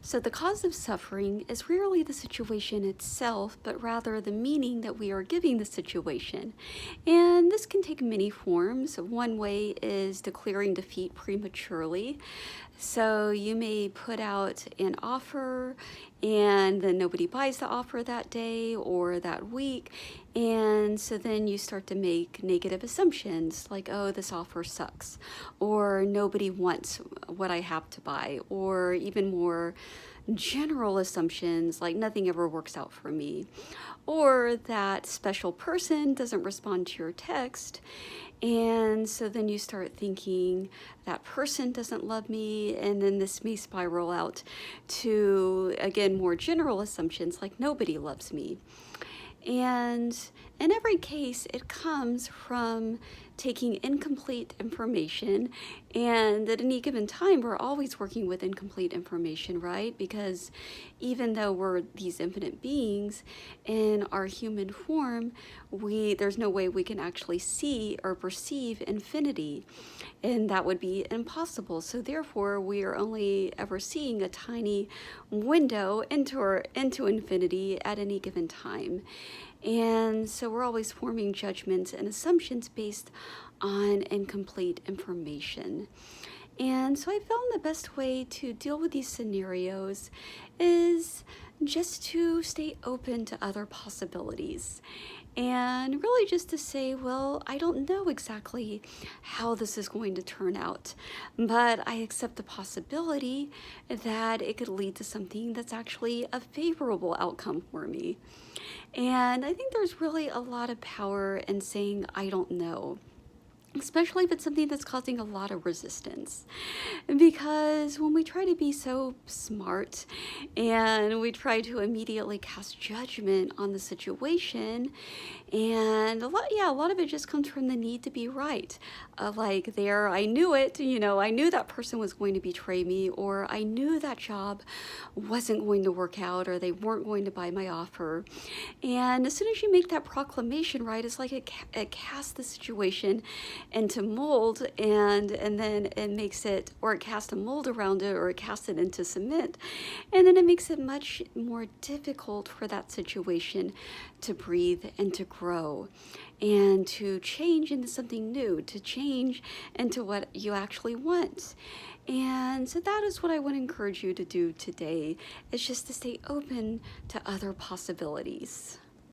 So the cause of suffering is rarely the situation itself, but rather the meaning that we are giving the situation. And this can take many forms. One way is declaring defeat prematurely. So you may put out an offer and then nobody buys the offer that day or that week. And so then you start to make negative assumptions like, oh, this offer sucks, or nobody wants what I have to buy, or even more general assumptions like nothing ever works out for me, or that special person doesn't respond to your text. And so then you start thinking that person doesn't love me, and then this may spiral out to, again, more general assumptions like nobody loves me. And in every case, it comes from taking incomplete information. And at any given time, we're always working with incomplete information, right? Because even though we're these infinite beings in our human form, there's no way we can actually see or perceive infinity. And that would be impossible. So therefore, we are only ever seeing a tiny window into infinity at any given time. And so we're always forming judgments and assumptions based on incomplete information. And so I found the best way to deal with these scenarios is just to stay open to other possibilities. And really just to say, well, I don't know exactly how this is going to turn out, but I accept the possibility that it could lead to something that's actually a favorable outcome for me. And I think there's really a lot of power in saying, I don't know, especially if it's something that's causing a lot of resistance. Because when we try to be so smart and we try to immediately cast judgment on the situation, and a lot of it just comes from the need to be right. I knew it, I knew that person was going to betray me, or I knew that job wasn't going to work out, or they weren't going to buy my offer. And as soon as you make that proclamation, right, it's like it casts the situation into mold, and then it makes it, or it casts a mold around it, or it casts it into cement, and then it makes it much more difficult for that situation to breathe and to grow and to change into something new, to change into what you actually want. And so that is what I would encourage you to do today, is just to stay open to other possibilities.